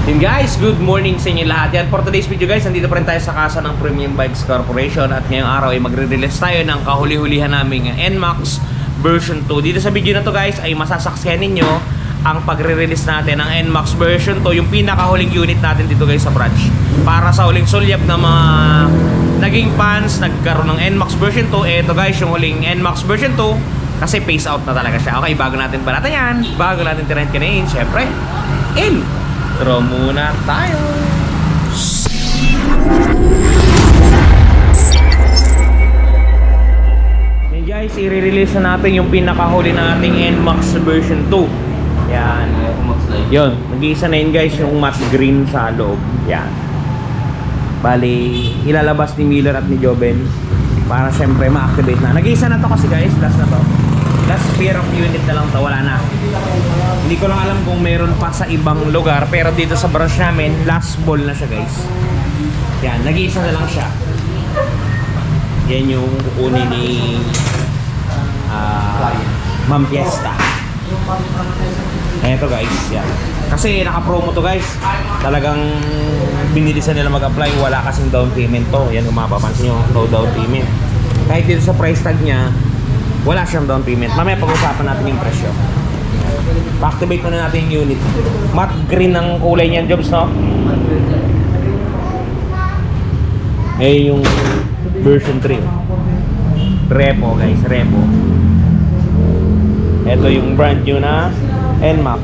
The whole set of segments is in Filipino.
Yun guys, good morning sa inyo lahat. Yan, for today's video guys, nandito pa rin tayo sa kasa ng Premium Bikes Corporation. At ngayong araw ay magre-release tayo ng kahuli-hulihan naming NMAX version 2. Dito sa video na to guys ay masasaksihan ninyo ang pagre-release natin ng NMAX version 2, yung pinakahuling unit natin dito guys sa branch. Para sa huling sulyap na mga naging fans, nagkaroon ng NMAX version 2. Eto guys, yung huling NMAX version 2 kasi phase out na talaga siya. Okay, bago natin balatan yan, bago natin tirent kanayin, syempre, intro muna tayo. Yan guys, i-release na natin yung pinakahuli nating NMAX version 2. Yan. Yun, nag-iisa na yun guys yung matte green sa loob. Yan. Bali, ilalabas ni Miller at ni Joben para syempre ma-activate na. Nag-iisa na to kasi guys, last na to. Last pair of unit na lang to, wala na. Hindi ko lang alam kung meron pa sa ibang lugar, pero dito sa branch namin, last ball na siya guys. Yan, nag-iisa na lang siya. Yan yung kukunin ni Ma'am Fiesta. Eto guys, yan. Kasi naka-promo to guys. Talagang binilisan nila mag-apply, wala kasing down payment to. Yan kung mapapansin nyo, no down payment. Kahit dito sa price tag nya, wala siyang down payment. Mamaya pag-usapan natin yung presyo. Pa-activate muna natin yung unit. Matte green ang kulay niyan, Jobs, no? Eh yung version 3. Repo, guys, repo. Ito yung brand new na NMAX.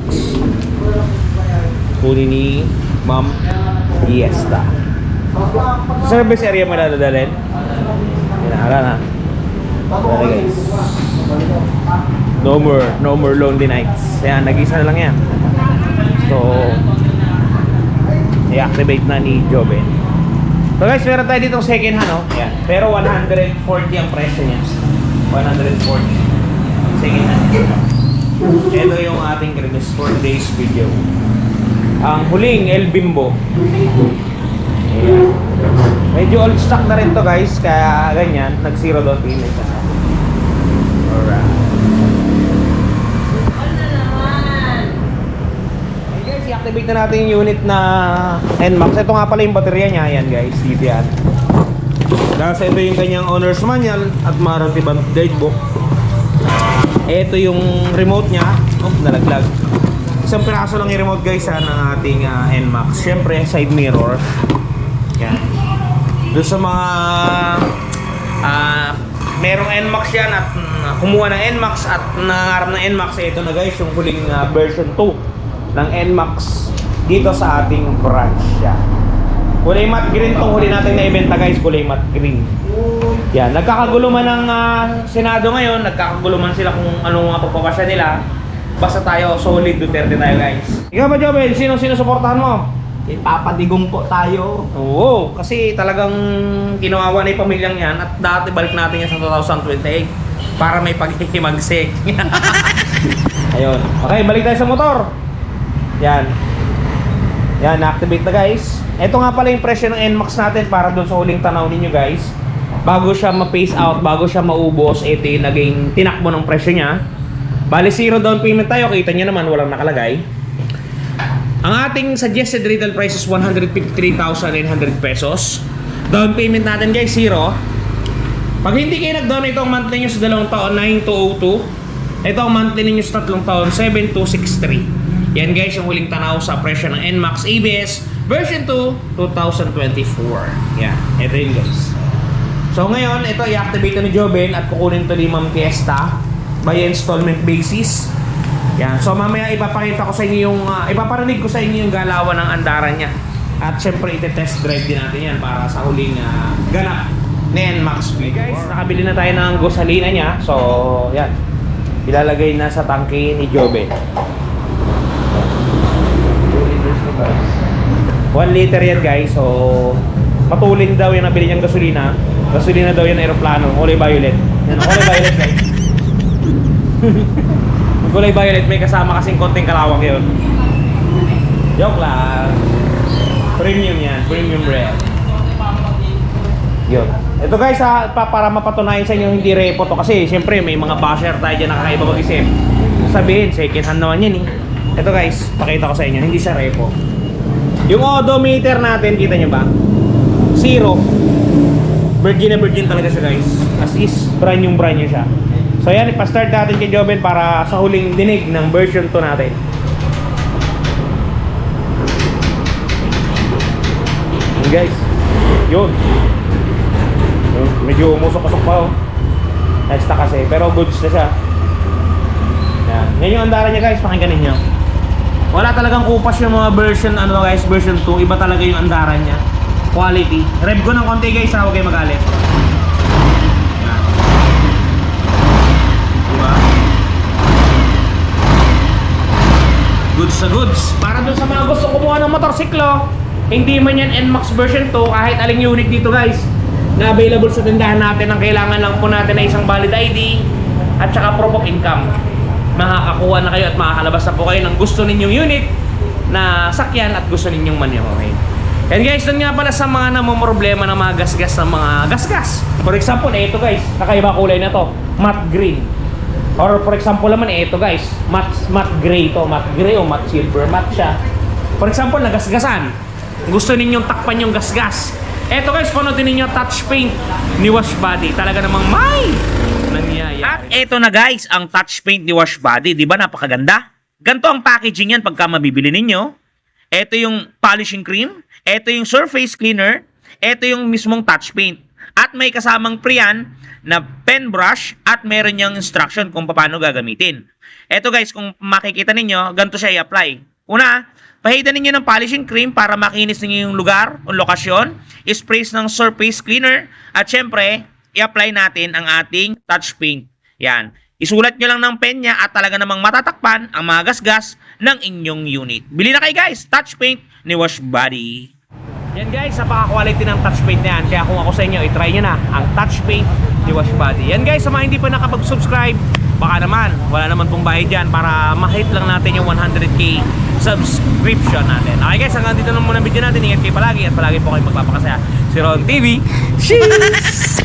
Kunin ni Ma'am Fiesta. Service area mo na dadalhin. Wala na. Wala guys. No more lonely nights. Ayan, nag-isa na lang yan. So, i-activate na ni Joben. So guys, meron tayo ditong second hand, no? Ayan. Pero 140 ang presyo niya. 140. Second hand. Ito yung ating release for today's video. Ang huling El Bimbo. Ayan. Medyo old stock na rin to guys, kaya ganyan, nag-zero down payment na. Alright. Okay guys, i-activate na natin yung unit na NMAX. Ito nga pala yung baterya niya, yan guys, dito yan. Dahil sa ito yung kanyang owner's manual at warranty guidebook. Ito yung remote niya. Oh, nalaglag. Isang piraso lang yung remote guys ng ating NMAX. Siyempre, side mirror. Yan. Doon sa mga merong NMAX yan at kumuha ng NMAX at nangarap ng NMAX, ito na guys yung huling version 2 ng NMAX dito sa ating branch yan. Kulay matte green tong huli natin na ibenta guys, kulay matte green. Yan, nagkakagulo man ng Senado ngayon, nagkakagulo man sila kung anong mga pagpapasya nila. Basta tayo, solid Duterte tayo guys. Ikaw ba Jobel, sino suportahan mo? Ipapadigong po tayo. Oo, kasi talagang kinawawa na yung pamilyang yan at dati balik natin yan sa 2028 para may paghihimagsik. Ayun. Okay, balik tayo sa motor. Yan. Yan, na-activate na guys. Ito nga pala yung presyo ng NMAX natin para doon sa huling tanaw ninyo guys. Bago siya ma-phase out, bago siya maubos, ito yung naging tinakbo ng presyo niya. Bali, zero down payment tayo. Kita nyo naman, walang nakalagay. Ang ating suggested retail price is 153,900 pesos. Down payment natin guys, zero. Pag hindi kayo nag-down, ito ang monthly nyo sa 2 taon, 9,202. Ito ang monthly ninyo sa 3 taon, 7,263. Yan guys, yung huling tanaw sa presyo ng NMAX ABS version 2, 2024. Yan, ito yun guys. So ngayon, ito i-activate na ni Joben at kukunin to ni Ma'am Fiesta by installment basis. Yan. So mamaya ipapakita ko sa inyo yung ipaparinig ko sa inyo yung galawan ng andaran niya. At syempre ite-test drive din natin yan para sa huling ganap ni NMAX. Okay guys, nakabili na tayo ng gasolina niya. So yan, ilalagay na sa tangke ni Joben. 1 liter yan guys. So patulin daw yung nabili niyang gasolina. Gasolina daw yung aeroplano, kulay violet. Yan, kulay violet guys. Kulay violet, may kasama kasing konting kalawang yun. Joke lang. Premium yan, premium red. Yun. Ito guys para mapatunayan sa inyo hindi repo to. Kasi siyempre may mga basher tayo dyan na kakaiba mag-isip. Sabihin, second hand naman yan eh. Ito guys, pakita ko sa inyo, hindi siya repo. Yung odometer natin, kita nyo ba? 0. Virgin na virgin talaga siya guys. As is, brand new siya. So yan, ipa-start natin kay Joven para sa huling dinig ng version 2 natin. Yun guys. Yun. Medyo umusok-usok pa oh. Extra kasi, pero goods na siya. Yan. Yan yung andaran niya guys, pakinggan ninyo. Wala talagang upas yung mga version, ano guys, version 2. Iba talaga yung andaran niya. Quality. Rev ko ng konti guys, huwag kayo magalit. Yan. Diba? Goods sa goods. Para dun sa mga gusto kumuha ng motorsiklo, hindi man yan NMAX version 2, kahit aling unit dito guys, na available sa tindahan natin. Ang kailangan lang po natin ay isang valid ID at saka proof of income. Makakakuha na kayo at makakalabas na po kayo ng gusto ninyong unit na sakyan at gusto ninyong manehohin. And guys, dun nga pala sa mga namumroblema ng mga gasgas ng mga gasgas. For example, ito guys, kakaiba kulay na to, matte green. Or for example naman, ito guys, matte gray to, matte gray o matte silver, matte siya. For example, nagasgasan. Gusto ninyong takpan yung gasgas. Eto guys, panoodin ninyo touch paint ni Washbody. Talaga namang may nangyayari. At eto na guys, ang touch paint ni Washbody. Di ba napakaganda? Ganto ang packaging yan pagka mabibili ninyo. Eto yung polishing cream. Eto yung surface cleaner. Eto yung mismong touch paint. At may kasamang pre-yan na pen brush at meron niyang instruction kung paano gagamitin. Eto guys, kung makikita ninyo, ganito siya i-apply. Una, pahidan ninyo ng polishing cream para makinis ninyo yung lugar o lokasyon. Sprays ng surface cleaner. At syempre, i-apply natin ang ating touch paint. Yan. Isulat nyo lang ng pen niya at talaga namang matatakpan ang mga gasgas ng inyong unit. Bili na kayo guys, touch paint ni Washbody. Yan guys, napaka-quality ng touch paint na yan. Kaya kung ako sa inyo, i-try nyo na ang touch paint ni Washbody. Yan guys, sa mga hindi pa nakapag-subscribe, baka naman, wala naman pong bayad dyan para ma-hit lang natin yung 100k subscription natin. Okay guys, hanggang dito na muna ang video natin. Ingat kayo palagi at palagi po kayo magpapakasaya. Si Ron TV. Cheers!